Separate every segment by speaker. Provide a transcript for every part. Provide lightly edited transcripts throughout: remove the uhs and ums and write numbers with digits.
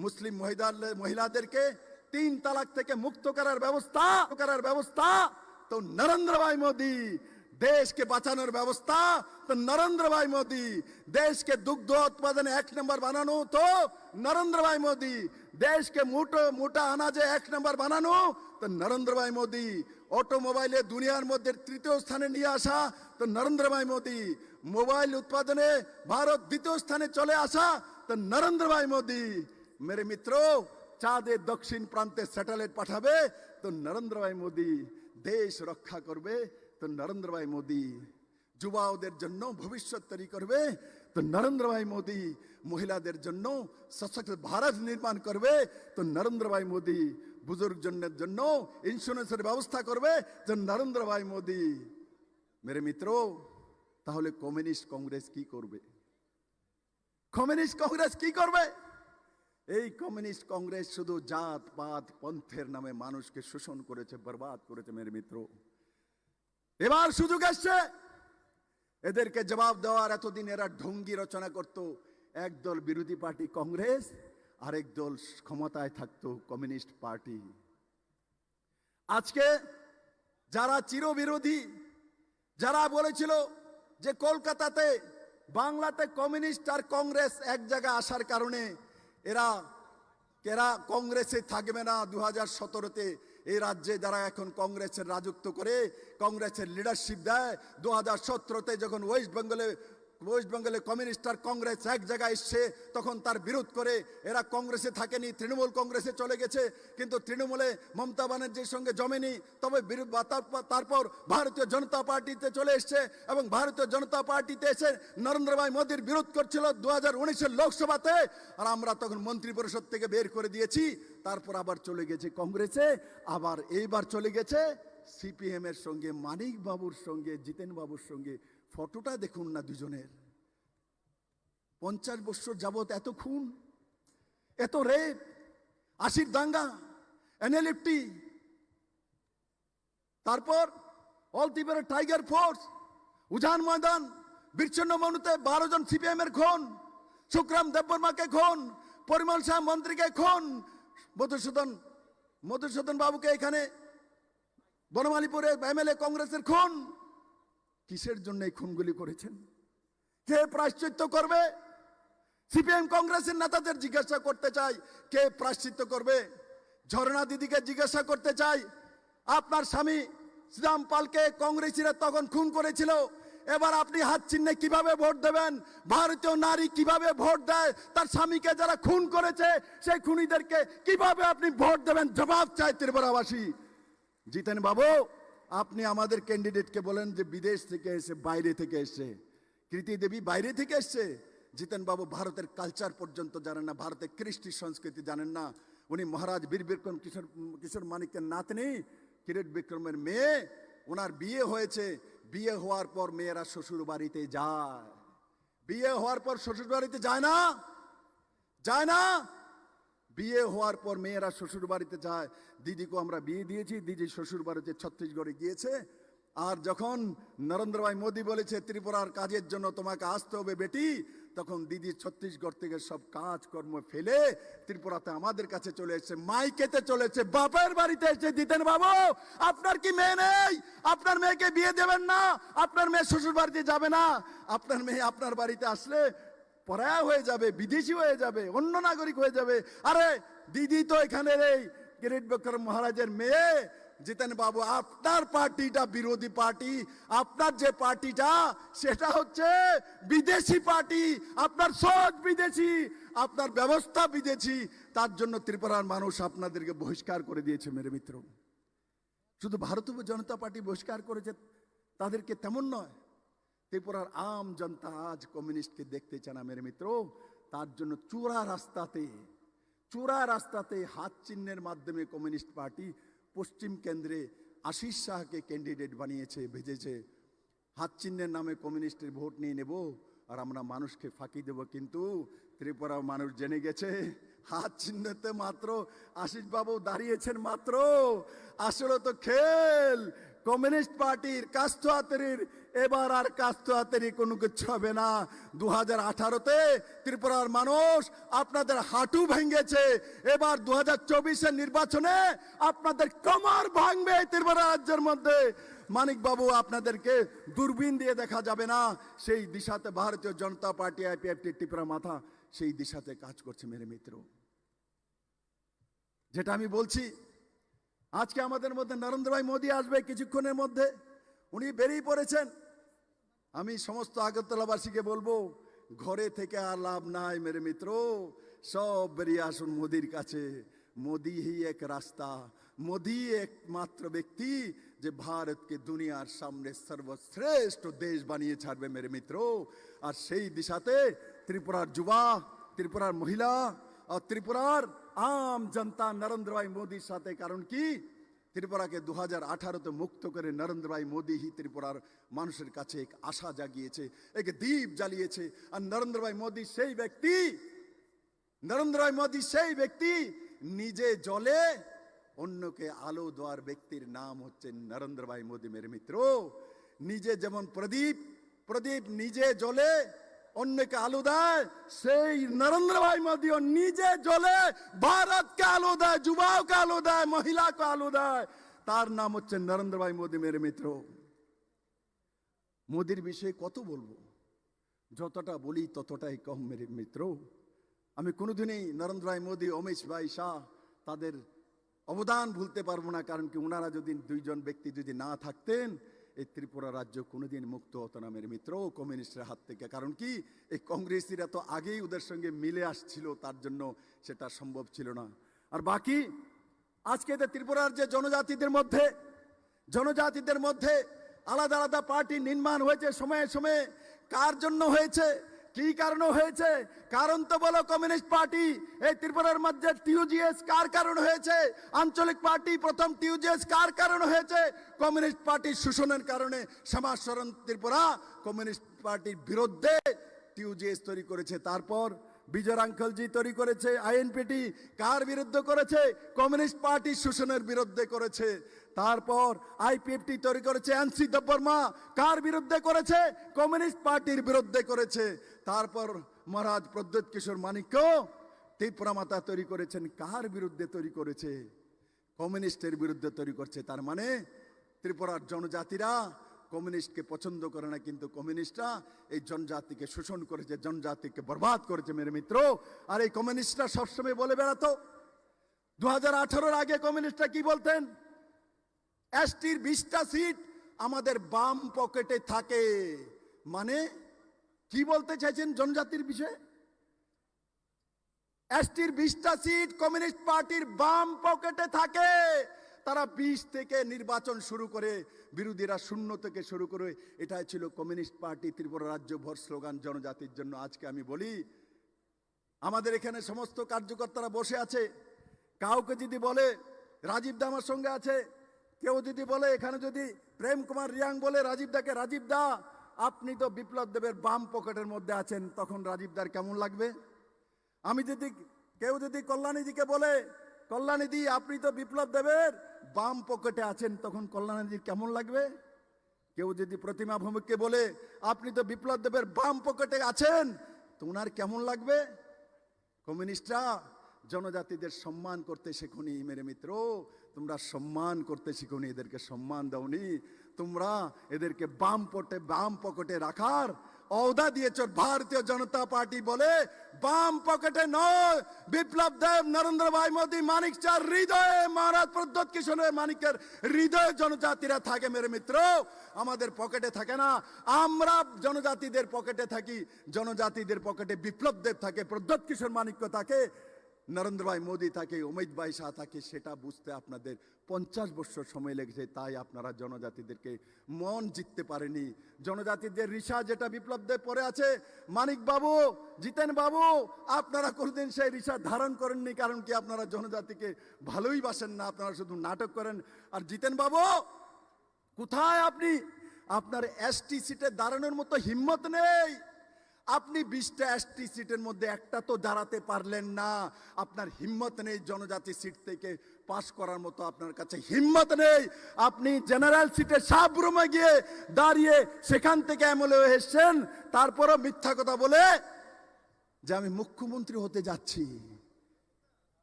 Speaker 1: মুসলিম মহিলাদেরকে 3 তালাক থেকে মুক্ত করার ব্যবস্থা তো নরেন্দ্র ভাই মোदी। देश के বাঁচানোর ব্যবস্থা তো নরেন্দ্র ভাই মোदी। देश के दुग्ध उत्पादन 1 नंबर বানানো তো নরেন্দ্র ভাই মোदी। देश के মোটা अनाजे 1 नंबर বানানো তো নরেন্দ্র ভাই মোदी। অটোমোবাইলে দুনিয়ার মধ্যে তৃতীয় স্থানে নিয়ে আসা তো নরেন্দ্র ভাই মোदी। মোবাইল উৎপাদনে ভারত দ্বিতীয় স্থানে চলে আসা তো নরেন্দ্র ভাই মোदी। मेरे मित्रों, চাঁদের দক্ষিণ প্রান্তে স্যাটেলাইট পাঠাবে তো নরেন্দ্র ভাই মোदी। দেশ রক্ষা করবে তো নরেন্দ্র ভাই মোदी। যুবাদের জন্য ভবিষ্যৎ তৈরি করবে তো নরেন্দ্র ভাই মোदी। মহিলাদের জন্য সশক্ত ভারত নির্মাণ করবে তো নরেন্দ্র ভাই মোदी। বুজুর্গজনদের জন্য ইন্স্যুরেন্সের ব্যবস্থা করবে তো নরেন্দ্র ভাই মোदी। मेरे मित्रों, তাহলে কমিউনিস্ট কংগ্রেস কি করবে? কমিউনিস্ট কংগ্রেস কি করবে? এই কমিউনিস্ট কংগ্রেস শুধু জাত পাত পন্থের নামে মানুষকে শোষণ করেছে, বরবাদ করেছে। मेरे मित्रों, এবার সুযোগ আসছে এদেরকে জবাব দেওয়ার। এতদিন এরা ঢঙ্গি রচনা করত, একদল বিরোধী পার্টি কংগ্রেস, আরেক দল ক্ষমতায় থাকতো কমিউনিস্ট পার্টি। আজকে যারা চিরবিরোধী, যারা বলেছিল যে কলকাতাতে বাংলাতে কমিউনিস্ট আর কংগ্রেস এক জায়গায় আসার কারণে এরা কংগ্রেসে থাকবে না। 2017-তে এই রাজ্যে যারা এখন কংগ্রেসের রাজত্ব করে, কংগ্রেসের লিডারশিপ দেয়, 2017-তে যখন ওয়েস্ট বেঙ্গলে কমিউনিস্ট আর কংগ্রেস এক জায়গায় এসছে, তখন তার বিরোধ করে এরা কংগ্রেসে থাকেনি, তৃণমূল কংগ্রেসে চলে গেছে। কিন্তু তৃণমূলে মমতা ব্যানার্জির সঙ্গে জমেনি, তবে তারপর ভারতীয় জনতা পার্টিতে চলে এসছে এবং ভারতীয় জনতা পার্টিতে এসে নরেন্দ্র ভাই মোদির বিরোধ করছিল 2019-এর লোকসভাতে। আর আমরা তখন মন্ত্রী পরিষদ থেকে বের করে দিয়েছি। তারপর আবার চলে গেছে কংগ্রেসে, আবার এইবার চলে গেছে সিপিএম এর সঙ্গে। মানিক বাবুর সঙ্গে, জিতেন বাবুর সঙ্গে ফটোটা দেখুন না দুজনের। 50 বছর যাবত এত খুন, এত রেপ, 80 দাঙ্গা, এনএলএফটি, তারপর অলতিবের টাইগার ফোর্স, উজান ময়দান, বিচ্ছিন্ন মনুতে 12 জন সিপিএম এর খুন, সুখরাম দেববর্মাকে খুন, পরিমল শাহ মন্ত্রীকে খুন, মধুসূদন বাবুকে এখানে বনমালীপুরে এমএলএ কংগ্রেসের খুন। কিসের জন্য এই খুনগুলি করেছেন? কে প্রায়শ্চিত্ত করবে? সিপিএম কংগ্রেসের নেতাদের জিজ্ঞাসা করতে চাই, কে প্রায়শ্চিত্ত করবে? ঝর্ণা দিদিকে জিজ্ঞাসা করতে চাই, আপনার স্বামী শ্রীরাম পালকে কংগ্রেসীরা তখন খুন করেছিল, এবার আপনি হাত চিহ্নে কিভাবে ভোট দেবেন? ভারতীয় নারী কিভাবে ভোট দেয়? তার স্বামীকে যারা খুন করেছে সেই খুনিদেরকে কিভাবে আপনি ভোট দেবেন? জবাব চাই ত্রিপুরাবাসী। জিতেন বাবু, আপনি আমাদের ক্যান্ডিডেটকে বলেন যে বিদেশ থেকে এসে, বাইরে থেকে এসে, কৃতি দেবী বাইরে থেকে এসছে। জিতেন বাবু ভারতের কালচার পর্যন্ত জানেন না, ভারতের কৃষ্টি সংস্কৃতি জানেন না। উনি মহারাজ বীর বিক্রম কিশোর মানিকের নাতনি, কিরিট বিক্রমের মেয়ে। ওনার বিয়ে হয়েছে, বিয়ে হওয়ার পর মেয়েরা শ্বশুর বাড়িতে যায়। বিয়ে হওয়ার পর শ্বশুর বাড়িতে যায় না, যায় না। বিয়ে হওয়ার পর মেয়েরা শ্বশুর বাড়িতে যায়। দিদিকে আমরা বিয়ে দিয়েছি, দিদি শ্বশুর বাড়িতে ছত্তিশগড়ে গিয়েছে। আর যখন নরেন্দ্র ভাই মোদি বলেছে ত্রিপুরার কাজের জন্য তোমাকে আসতে হবে বেটি, তখন দিদি ছত্তিশগড় থেকে সব কাজকর্ম ফেলে ত্রিপুরাতে আমাদের কাছে চলে এসেছে, মাইকেতে চলেছে, বাপের বাড়িতে এসে। জিতেন বাবু, আপনার কি মেয়ে নেই? আপনার মেয়েকে বিয়ে দেবেন না? আপনার মেয়ে শ্বশুর বাড়িতে যাবে না? আপনার মেয়ে আপনার বাড়িতে আসলে পরায়া হয়ে যাবে, বিদেশি হয়ে যাবে, অন্য নাগরিক হয়ে যাবে। আরে দিদি তো এখানে এই কিরিট বিক্রম মহারাজের মেয়ে। জিতেন বাবু, আপনার পার্টিটা বিরোধী পার্টি, আপনার যে পার্টিটা সেটা হচ্ছে বিদেশি পার্টি, আপনার সোচ বিদেশি, আপনার ব্যবস্থা বিদেশি। তার জন্য ত্রিপুরার মানুষ আপনাদেরকে বহিষ্কার করে দিয়েছে। মেরে মিত্র, শুধু ভারতীয় জনতা পার্টি বহিষ্কার করেছে তাদেরকে তেমন নয়, ত্রিপুরার আম জনতা আজ কমিউনিস্টকে দেখতে চায় না। মেরে মিত্র, তার জন্য চূড়া রাস্তাতে হাত চিহ্নের মাধ্যমে কমিউনিস্ট পার্টি পশ্চিম কেন্দ্রে আশিস শাহকে ক্যান্ডিডেট বানিয়েছে, ভেজেছে। হাত চিহ্নের নামে কমিউনিস্টের ভোট নিয়ে নেব আর আমরা মানুষকে ফাঁকি দেব। কিন্তু ত্রিপুরা মানুষ জেনে গেছে হাত চিহ্নতে মাত্র আশিস বাবু দাঁড়িয়েছেন মাত্র। আসলে তো খেল কমিউনিস্ট পার্টির কাস্ত হাতের এবার আর কাস্তুয়াতেরই কোনো কিছু হবে না। 2018-তে ত্রিপুরার মানুষ আপনাদের হাঁটু ভেঙেছে, এবার 2024-এর নির্বাচনে আপনাদের কোমর ভাঙবে ত্রিপুরা রাজ্যের মধ্যে। মানিক বাবু, আপনাদেরকে দূরবীন দিয়ে দেখা যাবে না, সেই দিশাতে ভারতীয় জনতা পার্টি আইপিএফটি ত্রিপুরা মাথা সেই দিশাতে কাজ করছে মেরে মিত্র। যেটা আমি বলছি, আজকে আমাদের মধ্যে নরেন্দ্র ভাই মোদী আসবে কিছুক্ষণের মধ্যে, উনি বেরিয়ে পড়েছেন। আমি সমস্ত আগরতলাবাসীকে বলবো, ঘরে থেকে আর লাভ নাই মেরে মিত্র, সব বেরিয়ে আসুন মোদির কাছে। মোদি হি এক রাস্তা, মোদি একমাত্র ব্যক্তি যে ভারতকে দুনিয়ার সামনে সর্বশ্রেষ্ঠ দেশ বানিয়ে ছাড়বে মেরে মিত্র। আর সেই দিশাতে ত্রিপুরার যুবা, ত্রিপুরার মহিলা আর ত্রিপুরার আম জনতা নরেন্দ্র ভাই মোদীর সাথে। কারণ কি, ত্রিপুরাকে 2018-তে মুক্ত করে নরেন্দ্র ভাই মোদী হি ত্রিপুরার মানুষের কাছে এক আশা জাগিয়েছে, এক দ্বীপ জ্বালিয়েছে। আর নরেন্দ্র ভাই মোদী সেই ব্যক্তি, নরেন্দ্র ভাই মোদী সেই ব্যক্তি নিজে জ্বলে অন্যকে আলো দেওয়ার ব্যক্তির নাম হচ্ছে নরেন্দ্র ভাই মোদী মেরে মিত্র। নিজে যেমন প্রদীপ নিজে জ্বলে অন্যকে আলো দেয়, সেই নরেন্দ্র ভাই মোদীও নিজে জ্বলে ভারতকে আলো দেয়, যুবাকে আলো দেয়, মহিলাকে আলো দেয়। তার নাম হচ্ছে নরেন্দ্র ভাই মোদী মেরে মিত্র। মোদীর বিষয়ে কত বলবো, যতটা বলি ততটাই কম মেরে মিত্র। আমি কোনোদিনই নরেন্দ্র ভাই মোদী, অমিত ভাই শাহ তাদের অবদান ভুলতে পারবো না। কারণ কি, ওনারা যদি দুইজন ব্যক্তি যদি না থাকতেন, এই ত্রিপুরা রাজ্য কোনোদিন মুক্ত হতো না মেরে মিত্র কমিউনিস্টের হাত থেকে। কারণ কি, এই কংগ্রেসীরা তো আগেই ওদের সঙ্গে মিলে আসছিল, তার জন্য সেটা সম্ভব ছিল না। আর বাকি আজকে ত্রিপুরার যে জনজাতিদের মধ্যে আলাদা আলাদা পার্টি নির্মাণ হয়েছে সময়ে সময়ে, কার জন্য হয়েছে, কি কারণে হয়েছে? কারণ তো বলো কমিউনিস্ট পার্টি। এই ত্রিপুরার মধ্যে টিউজিএস কার কারণে হয়েছে? আঞ্চলিক পার্টি প্রথম টিউজিএস কার কারণে হয়েছে? কমিউনিস্ট পার্টির শোষণের কারণে। সমাজসরণ ত্রিপুরা কমিউনিস্ট পার্টির বিরুদ্ধে টিউজিএস তৈরি করেছে। তারপর বিজয় আঙ্কলজি তৈরি করেছে আইএনপিটি, কার বিরুদ্ধে করেছে? কমিউনিস্ট পার্টির শোষণের বিরুদ্ধে করেছে। তারপর আইপিএফটি তৈরি করেছে এনসি দেববর্মা, কার বিরুদ্ধে করেছে? কমিউনিস্ট পার্টির বিরুদ্ধে করেছে। তারপর মহারাজ প্রদ্যোৎ কিশোর মানিক্য ত্রিপুরা মাতা তৈরি করেছেন, কার বিরুদ্ধে তৈরি করেছে? কমিউনিস্টের বিরুদ্ধে তৈরি করছে। তার মানে ত্রিপুরার জনজাতিরা কমিউনিস্টকে পছন্দ করে না, কিন্তু কমিউনিস্টরা এই জনজাতিকে শোষণ করেছে, জনজাতিকে বরবাদ করেছে মেরে মিত্র। আর এই কমিউনিস্টরা সবসময় বলে বেড়াতো, 2018-এর আগে কমিউনিস্টরা কি বলতেন? এসটির 20টা সিট আমাদের বাম পকেটে থাকে। মানে কি বলতে চাইছেন জনজাতির বিষয়ে? এসটির 20টা সিট কমিউনিস্ট পার্টির বাম পকেটে থাকে। তারা 20 থেকে নির্বাচন শুরু করে, বিরোধীরা 0 থেকে শুরু করে। এটাই ছিল কমিউনিস্ট পার্টি ত্রিপুরা রাজ্য ভর স্লোগান জনজাতির জন্য। আজকে আমি বলি, আমাদের এখানে সমস্ত কার্যকর্তারা বসে আছে, কাউকে যদি বলে রাজীব দা আমার সঙ্গে আছে, কেউ যদি বলে এখানে যদি প্রেম কুমার রিয়াং বলে রাজীব দাকে, রাজীব দা আপনি তো বিপ্লব দেবের বাম পকেটের মধ্যে আছেন, তখন রাজীব দার কেমন লাগবে? আমি যদি কেউ যদি কল্যাণীদিকে বলে কল্যাণীদি আপনি তো বিপ্লব দেবের বাম পকেটে আছেন, তখন কল্যাণীদির কেমন লাগবে? কেউ যদি প্রতিমা ভৌমিককে বলে আপনি তো বিপ্লব দেবের বাম পকেটে আছেন, তো ওনার কেমন লাগবে? কমিউনিস্টরা জনজাতিদের সম্মান করতে শেখনি মেরে মিত্র। তোমরা সম্মান করতে শিখুনি, এদেরকে সম্মান দাওনি। তোমরা এদেরকে বাম পকেটে রাখার অবদা দিয়েছ। ভারতীয় জনতা পার্টি বলে বাম পকেটে নয়, বিপ্লব দেব, নরেন্দ্র ভাই মোদী, মানিক চার হৃদয়ে, মহারাজ প্রদ্যোৎ কিশোরের মানিকের হৃদয়ে জনজাতিরা থাকে মেরে মিত্র, আমাদের পকেটে থাকে না। আমরা জনজাতিদের পকেটে থাকি, জনজাতিদের পকেটে বিপ্লব দেব থাকে, প্রদ্যোৎ কিশোর মানিক্য থাকে, নরেন্দ্র ভাই মোদী থাকে, অমিত ভাই শাহ থাকে। সেটা বুঝতে আপনাদের 50 বছর সময় লেগেছে। তাই আপনারা জনজাতিদেরকে মন জিততে পারেনি। জনজাতিদের রিসা যেটা বিপ্লব দেব পরে আছে, মানিক বাবু, জিতেন বাবু, আপনারা কোনদিন সেই রিসা ধারণ করেননি। কারণ কি, আপনারা জনজাতিকে ভালোই বাসেন না, আপনারা শুধু নাটক করেন। আর জিতেন বাবু কোথায় আপনি? আপনার এসটি সিটে দাঁড়ানোর মতো হিম্মত নেই। আপনি 20টা এসটি সিটের মধ্যে একটা তো দাঁড়াতে পারলেন না। আপনার হিম্মত নেই জনজাতি সিট থেকে পাস করার মতো, আপনার কাছে হিম্মত নেই। আপনি জেনারেল সিটে সাবরুমে গিয়ে দাঁড়িয়ে সেখান থেকে এমএলএ হয়ে এসেছেন, তারপরও মিথ্যা কথা বলে যে আমি মুখ্যমন্ত্রী হতে যাচ্ছি।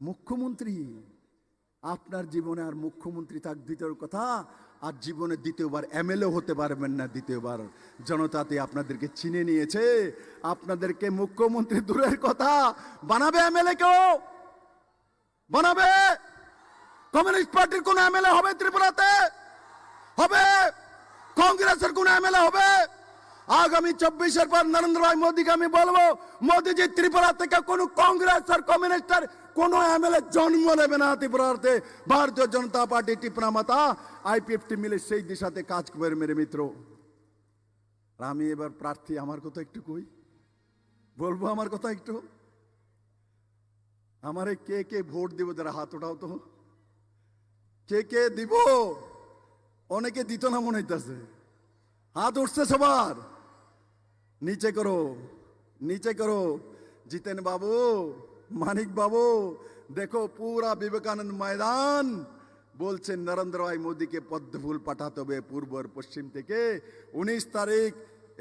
Speaker 1: মুখ্যমন্ত্রী আপনার জীবনে আর মুখ্যমন্ত্রী থাক দ্বিতীয় কথা, আর জীবনে দ্বিতীয়বার এমএলএ হতে পারবেন না। দ্বিতীয়বার জনতাতে আপনাদেরকে চিনে নিয়েছে, আপনাদেরকে মুখ্যমন্ত্রী দূরের কথা বানাবে এমএলএ কেউ বানাবে? কমিউনিস্ট পার্টির কোন এমএলএ হবে ত্রিপুরাতে? হবে? কংগ্রেসের কোন এমএলএ হবে? আগামী 24-এর পর নরেন্দ্র ভাই মোদীকে আমি বলবো, মোদীজি ত্রিপুরা থেকে কোন কংগ্রেস আর কমিউনিস্টের কোন এমএলএ জন্ম নেবে না ত্রিপুরাতে। ভারতীয় জনতা পার্টি টিপরা মাতা আইপিএফটি মিলে সেই দিশাতে কাজ করবে মেরে মিত্র। আর আমি এবার প্রার্থী, আমার কথা একটু কই, বলবো আমার কথা একটু। আমারে কে কে ভোট দিব, যারা হাত ওঠাও তো, কে কে দিব? অনেকে দিত না মনে হইতেছে, হাত উঠছে সবার, নিচে করো নিচে করো। জিতেন বাবু, মানিক বাবু, দেখো পুরা বিবেকানন্দ ময়দান বলছে নরেন্দ্র ভাই মোদীকে পদ্ম ফুল পাঠাতে হবে পূর্ব আর পশ্চিম থেকে। 19 তারিখ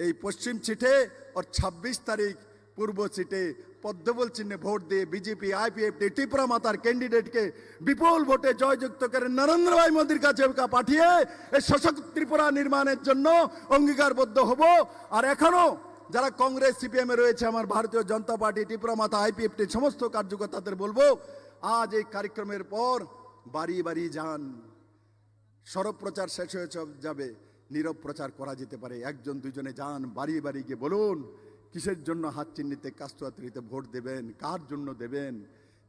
Speaker 1: এই পশ্চিম সিটে আর 26 তারিখ পূর্ব সিটে পদ্মফুল চিহ্নে ভোট দিয়ে বিজেপি আইপিএফটি ত্রিপুরা মাতার ক্যান্ডিডেটকে বিপুল ভোটে জয়যুক্ত করে নরেন্দ্র ভাই মোদীর কাছে পাঠিয়ে এই সশক্ত ত্রিপুরা নির্মাণের জন্য অঙ্গীকারবদ্ধ হব। আর এখনো যারা কংগ্রেস সিপিএম এ রয়েছে, আমার ভারতীয় জনতা পার্টি ত্রিপুরা মাতা আইপিএফটির সমস্ত কার্যকর্তাদের বলবো, আজ এই কার্যক্রমের পর বাড়ি বাড়ি যান। সরব প্রচার শেষ হয়ে যাবে, নীরব প্রচার করা যেতে পারে। একজন দুজনে যান, বাড়ি বাড়ি গিয়ে বলুন কিসের জন্য হাত চিহ্নিতে কাস্তুয়াত্রীতে ভোট দেবেন, কার জন্য দেবেন,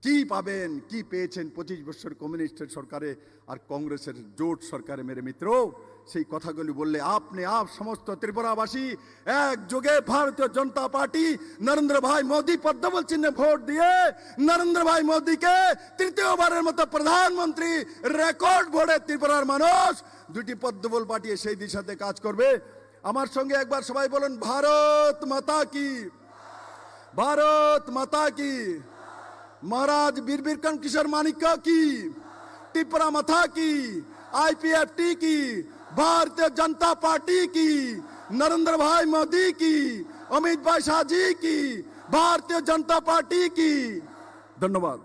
Speaker 1: কি পাবেন, কি পেয়েছেন 25 বছর কমিউনিস্টের সরকারে আর কংগ্রেসের জোট সরকারে মেরে মিত্র। সেই কথাগুলি বললে আপনি সমস্ত ত্রিপুরাবাসী একযোগে ভারতীয় জনতা পার্টি নরেন্দ্র ভাই মোদী পদ্মফুল চিহ্নে ভোট দিয়ে নরেন্দ্র ভাই মোদীকে তৃতীয়বারের মতো প্রধানমন্ত্রী রেকর্ড ভোটে ত্রিপুরার মানুষ দুটি পদ্মফুল পাঠিয়ে সেই দিশাতে কাজ করবে। আমার সঙ্গে একবার সবাই বলুন, ভারত মাতা কি, ভারত মাতা কি। महाराज वीर बिरकन किशोर मानिका की, टिपरा माता की, आईपीएफटी की, भारतीय जनता पार्टी की, नरेंद्र भाई मोदी की, अमित भाई शाह जी की, भारतीय जनता पार्टी की। धन्यवाद।